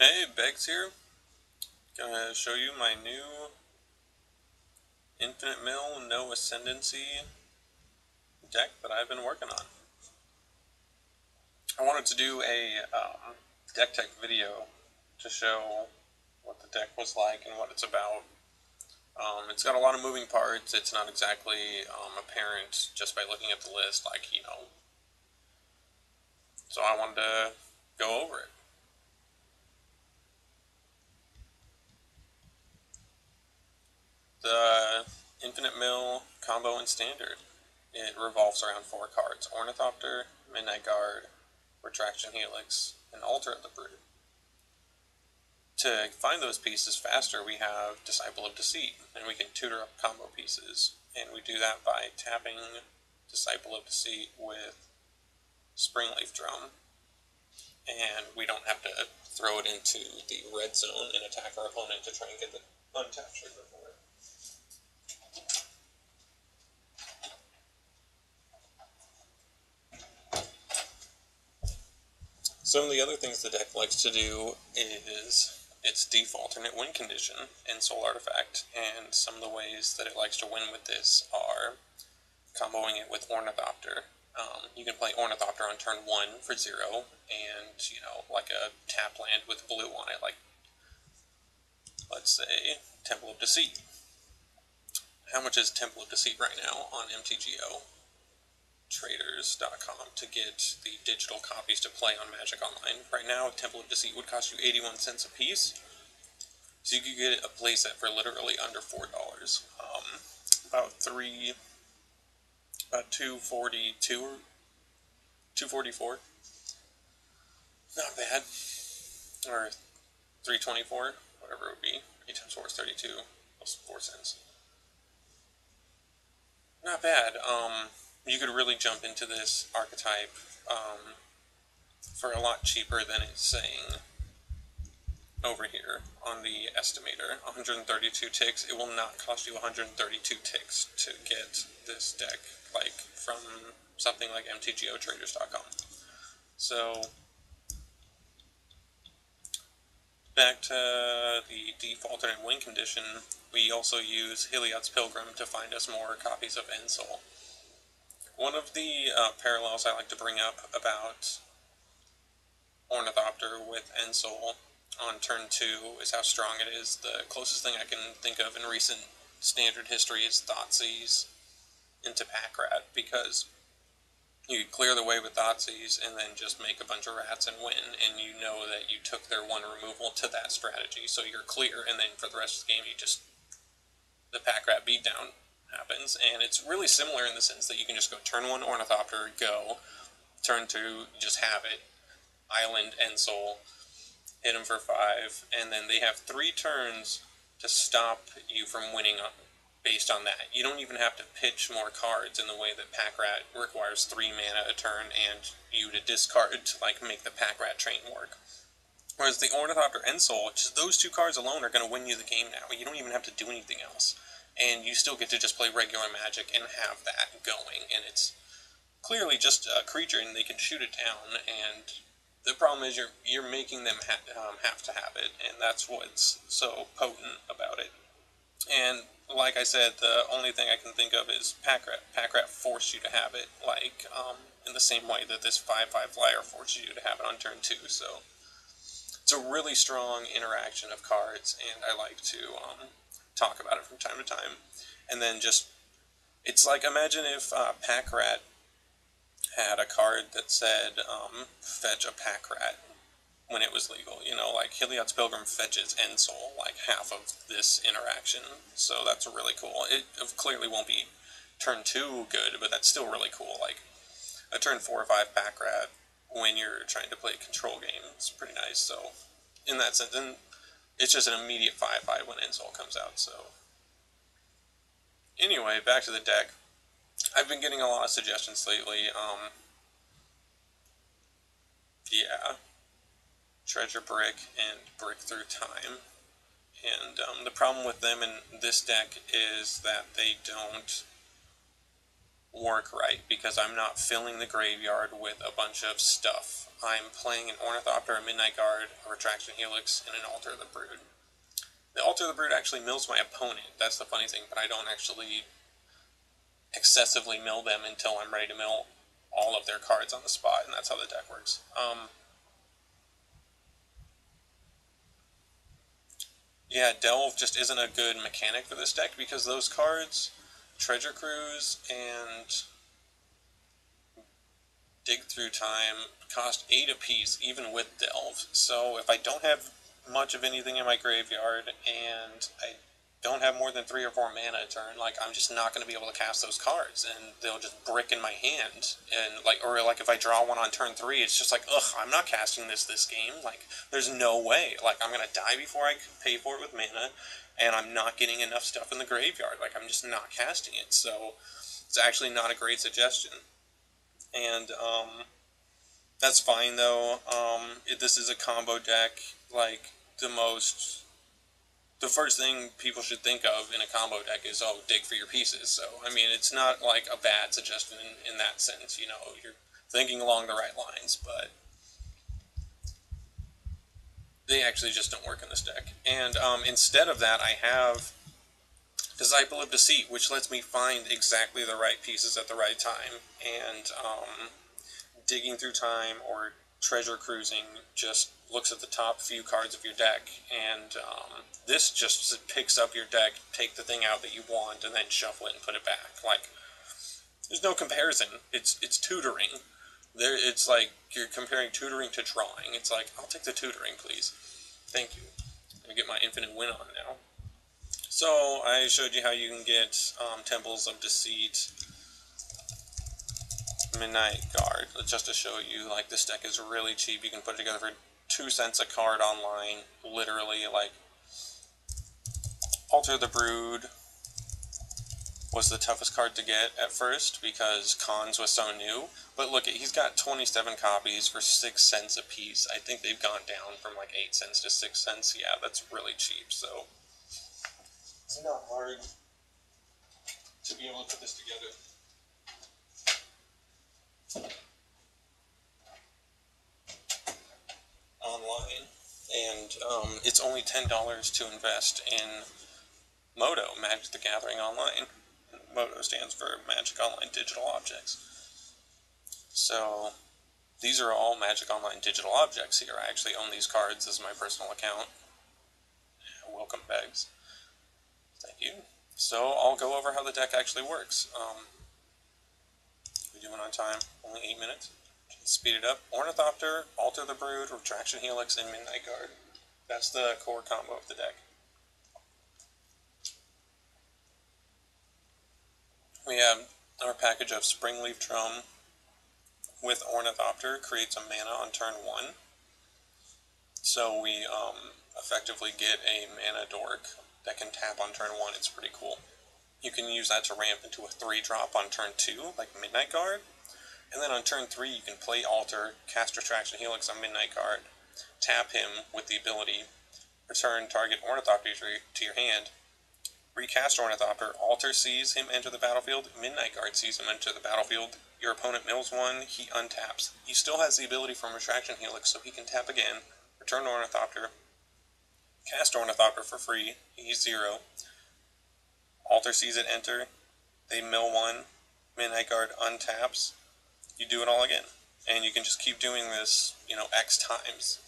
Hey, Begs here. Gonna show you my new Infinite Mill No Ascendancy deck that I've been working on. I wanted to do a deck tech video to show what the deck was like and what it's about. It's got a lot of moving parts. It's not exactly apparent just by looking at the list, so I wanted to go over it. The Infinite Mill combo in Standard. It revolves around 4 cards: Ornithopter, Midnight Guard, Retraction Helix, and Altar of the Brood. To find those pieces faster, we have Disciple of Deceit, and we can tutor up combo pieces. And we do that by tapping Disciple of Deceit with Springleaf Drum. And we don't have to throw it into the red zone and attack our opponent to try and get the untapped trigger for it. Some of the other things the deck likes to do is its defaulternate win condition and Soul Artifact, and some of the ways that it likes to win with this are comboing it with Ornithopter. You can play Ornithopter on turn 1 for 0, and, like a tap land with blue on it, like, let's say, Temple of Deceit. How much is Temple of Deceit right now on MTGO? Traders.com to get the digital copies to play on Magic Online. Right now, Temple of Deceit would cost you 81 cents a piece, so you could get a playset for literally under $4. About 242 or 244. Not bad. Or 324, whatever it would be. 8 times 4 is 32, plus 4 cents. Not bad. You could really jump into this archetype for a lot cheaper than it's saying over here on the estimator. 132 ticks. It will not cost you 132 ticks to get this deck, like from something like MTGOtraders.com. So back to the default and win condition, we also use Heliod's Pilgrim to find us more copies of Ensoul. One of the parallels I like to bring up about Ornithopter with Ensoul on turn 2 is how strong it is. The closest thing I can think of in recent Standard history is Thoughtseize into Packrat, because you clear the way with Thoughtseize and then just make a bunch of rats and win, and you know that you took their 1 removal to that strategy, so you're clear, and then for the rest of the game the Packrat beatdown happens. And it's really similar in the sense that you can just go turn 1 Ornithopter, go, turn 2, just have it, Island Ensoul, hit them for 5, and then they have 3 turns to stop you from winning based on that. You don't even have to pitch more cards in the way that Packrat requires 3 mana a turn and you to discard to make the Packrat train work. Whereas the Ornithopter Ensoul, just those 2 cards alone are going to win you the game now. You don't even have to do anything else. And you still get to just play regular Magic and have that going. And it's clearly just a creature and they can shoot it down, and the problem is you're making them have to have it, and that's what's so potent about it. And like I said, the only thing I can think of is Packrat. Packrat forced you to have it, in the same way that this 5/5 flyer forced you to have it on turn 2. So it's a really strong interaction of cards, and I like to talk about it from time to time. And then it's like, imagine if Packrat had a card that said fetch a Packrat when it was legal. Like Heliod's Pilgrim fetches Ensoul, like half of this interaction. So that's really cool. It clearly won't be turn 2 good, but that's still really cool. Like a turn 4 or 5 Packrat when you're trying to play a control game. It's pretty nice. So in that sense, and it's just an immediate 5/5 when Ensoul comes out. So anyway, back to the deck. I've been getting a lot of suggestions lately. Yeah, Treasure Brick and Brick Through Time. And the problem with them in this deck is that they don't work right, because I'm not filling the graveyard with a bunch of stuff. I'm playing an Ornithopter, a Midnight Guard, a Retraction Helix, and an Altar of the Brood. The Altar of the Brood actually mills my opponent, that's the funny thing, but I don't actually excessively mill them until I'm ready to mill all of their cards on the spot, and that's how the deck works. Yeah, Delve just isn't a good mechanic for this deck because those cards, Treasure Cruise and Dig Through Time, cost 8 apiece, even with Delve. So if I don't have much of anything in my graveyard and I don't have more than 3 or 4 mana a turn, like, I'm just not going to be able to cast those cards, and they'll just brick in my hand. And like, or like if I draw one on turn 3, it's just like, ugh, I'm not casting this game. Like, there's no way. Like, I'm going to die before I pay for it with mana, and I'm not getting enough stuff in the graveyard. Like, I'm just not casting it. So it's actually not a great suggestion. And that's fine though. This is a combo deck. Like, the first thing people should think of in a combo deck is, oh, dig for your pieces. So, I mean, it's not like a bad suggestion in that sense. You know, you're thinking along the right lines, but they actually just don't work in this deck. And instead of that, I have Disciple of Deceit, which lets me find exactly the right pieces at the right time. And Digging Through Time or Treasure Cruising just looks at the top few cards of your deck, and this just picks up your deck, take the thing out that you want, and then shuffle it and put it back. Like, there's no comparison. It's tutoring. It's like you're comparing tutoring to drawing. It's like, I'll take the tutoring, please. Thank you. I'm gonna get my infinite win on now. So I showed you how you can get Temples of Deceit, Midnight Guard, just to show you, like, this deck is really cheap. You can put it together for 2 cents a card online, literally. Like, Altar the Brood was the toughest card to get at first because Khans was so new, but look, he's got 27 copies for 6 cents a piece. I think they've gone down from like 8 cents to 6 cents. Yeah, that's really cheap, so it's not hard to be able to put this together. Online, and it's only $10 to invest in MODO, Magic the Gathering Online. MODO stands for Magic Online Digital Objects. So these are all Magic Online Digital Objects here. I actually own these cards as my personal account. Welcome, Bags. Thank you. So I'll go over how the deck actually works. We doing on time? Only 8 minutes. Speed it up. Ornithopter, Altar the Brood, Retraction Helix, and Midnight Guard. That's the core combo of the deck. We have our package of Springleaf Drum with Ornithopter, creates a mana on turn 1. So we effectively get a mana dork that can tap on turn 1. It's pretty cool. You can use that to ramp into a 3-drop on turn 2, like Midnight Guard. And then on turn 3, you can play Altar, cast Retraction Helix on Midnight Guard, tap him with the ability, return target Ornithopter to your hand, recast Ornithopter, Altar sees him enter the battlefield, Midnight Guard sees him enter the battlefield, your opponent mills 1, he untaps. He still has the ability from Retraction Helix, so he can tap again, return Ornithopter, cast Ornithopter for free, he's 0. Altar sees it enter, they mill 1, Midnight Guard untaps, you do it all again. And you can just keep doing this, you know, X times.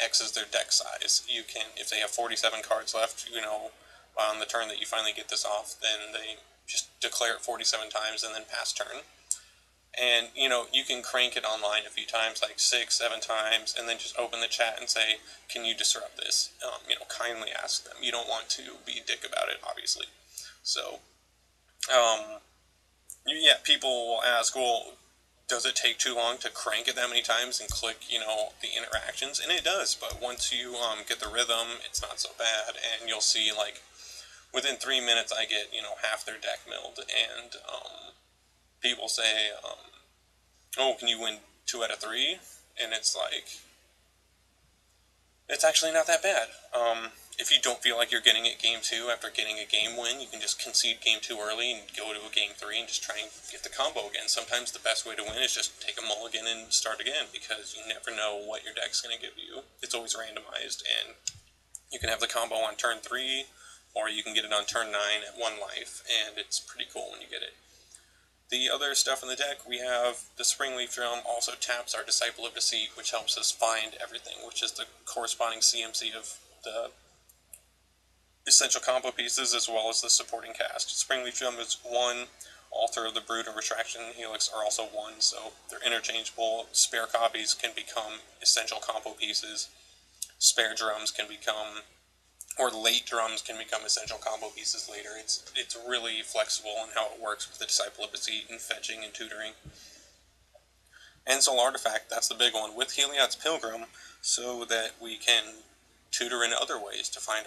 X is their deck size. You can, if they have 47 cards left, you know, on the turn that you finally get this off, then they just declare it 47 times and then pass turn. And, you know, you can crank it online a few times, like 6, 7 times, and then just open the chat and say, can you disrupt this? You know, kindly ask them. You don't want to be a dick about it, obviously. So, yeah, people will ask, well, does it take too long to crank it that many times and click, you know, the interactions? And it does, but once you get the rhythm, it's not so bad, and you'll see, like, within 3 minutes I get, you know, half their deck milled, and people say, oh, can you win 2 out of 3? And it's like, it's actually not that bad. if you don't feel like you're getting it game 2 after getting a game win, you can just concede game 2 early and go to a game 3 and just try and get the combo again. Sometimes the best way to win is just take a mulligan and start again, because you never know what your deck's going to give you. It's always randomized, and you can have the combo on turn 3, or you can get it on turn 9 at 1 life, and it's pretty cool when you get it. The other stuff in the deck, we have the Springleaf Drum also taps our Disciple of Deceit, which helps us find everything, which is the corresponding CMC of the essential combo pieces as well as the supporting cast. Springleaf Drum is 1, Altar of the Brood and Retraction Helix are also 1, so they're interchangeable. Spare copies can become essential combo pieces. Spare drums can become, or late drums can become essential combo pieces later. It's really flexible in how it works with the Disciple of Deceit and fetching and tutoring. Ensoul Artifact, that's the big one, with Heliod's Pilgrim, so that we can tutor in other ways to find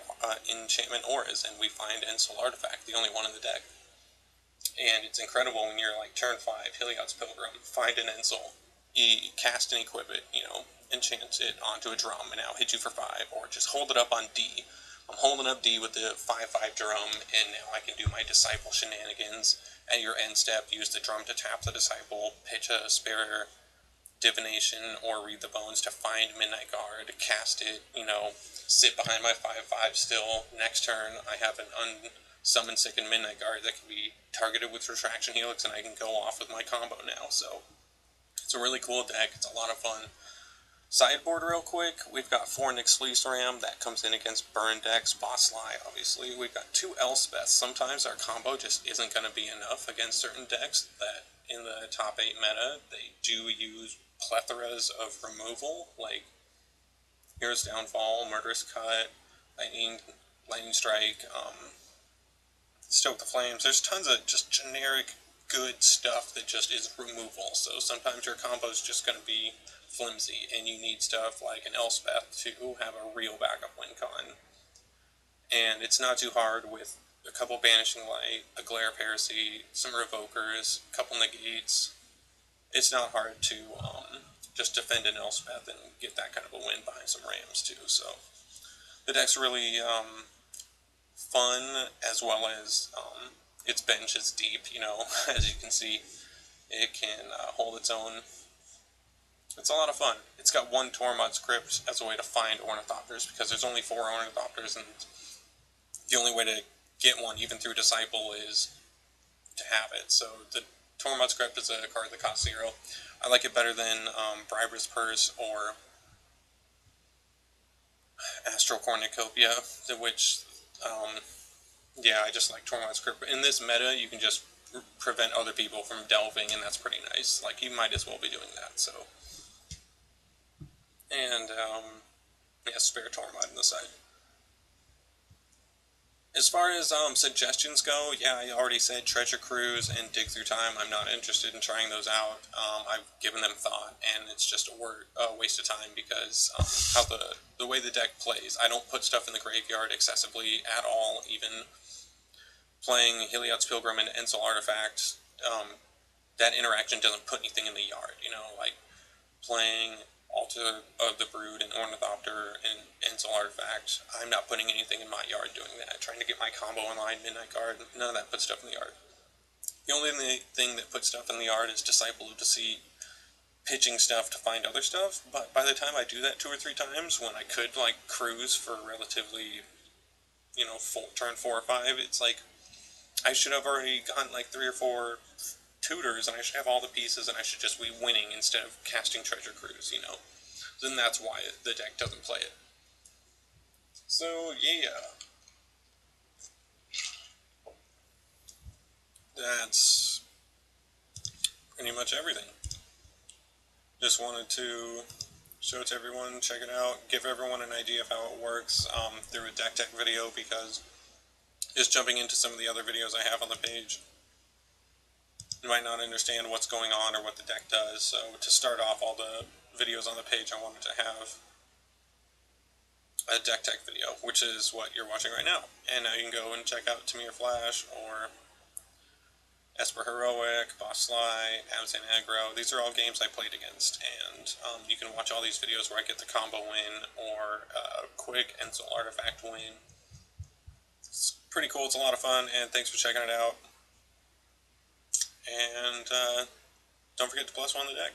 enchantment auras, and we find Ensoul Artifact, the only one in the deck. And it's incredible when you're like turn 5, Heliod's Pilgrim, find an Ensoul, cast and equip it, enchant it onto a drum, and now hit you for 5, or just hold it up on D. I'm holding up D with the 5/5 drum, and now I can do my Disciple shenanigans. At your end step, use the drum to tap the Disciple, pitch a spare Divination or Read the Bones to find Midnight Guard, cast it, sit behind my 5/5 still. Next turn, I have an unsummoned second Midnight Guard that can be targeted with Retraction Helix, and I can go off with my combo now. So it's a really cool deck. It's a lot of fun. Sideboard real quick, we've got 4 Nyx Fleece Ram, that comes in against burn decks, Boss Lie, obviously. We've got 2 Elspeths. Sometimes our combo just isn't going to be enough against certain decks that in the top 8 meta, they do use plethoras of removal, like Hero's Downfall, Murderous Cut, Lightning Strike, Stoke the Flames. There's tons of just generic good stuff that just is removal, so sometimes your combo is just going to be flimsy, and you need stuff like an Elspeth to have a real backup win con. And it's not too hard with a couple Banishing Light, a Glare of Heresy, some Revokers, a couple Negates. It's not hard to just defend an Elspeth and get that kind of a win behind some Rams too. So the deck's really fun, as well as its bench is deep, as you can see. It can hold its own. It's a lot of fun. It's got 1 Tormod's Crypt as a way to find Ornithopters, because there's only 4 Ornithopters, and the only way to get one, even through Disciple, is to have it. So the Tormod's Crypt is a card that costs 0. I like it better than Briber's Purse or Astral Cornucopia, which, I just like Tormod's Crypt. In this meta, you can just prevent other people from delving, and that's pretty nice. Like, you might as well be doing that, so. And, spare Tormod on the side. As far as suggestions go, I already said Treasure Cruise and Dig Through Time. I'm not interested in trying those out. I've given them thought, and it's just a waste of time, because how the way the deck plays, I don't put stuff in the graveyard excessively at all. Even playing Heliod's Pilgrim and Ensoul Artifact, that interaction doesn't put anything in the yard. Like playing Altar of the Brood and Ornithopter and Ensoul Artifact, I'm not putting anything in my yard doing that. Trying to get my combo in line, Midnight Guard, none of that puts stuff in the yard. The only thing that puts stuff in the yard is Disciple of Deceit, pitching stuff to find other stuff, but by the time I do that 2 or 3 times, when I could, cruise for relatively, turn 4 or 5, it's like, I should have already gotten, 3 or 4 tutors, and I should have all the pieces, and I should just be winning instead of casting Treasure Cruise, Then that's why the deck doesn't play it. So, that's pretty much everything. Just wanted to show it to everyone, check it out, give everyone an idea of how it works through a deck tech video, because just jumping into some of the other videos I have on the page, you might not understand what's going on or what the deck does, so to start off all the videos on the page, I wanted to have a deck tech video, which is what you're watching right now. And now you can go and check out Tamir Flash, or Esper Heroic, Boss Sly, Abzan Aggro. These are all games I played against, and you can watch all these videos where I get the combo win or quick Enzel Artifact win. It's pretty cool, it's a lot of fun, and thanks for checking it out. And don't forget to +1 the deck.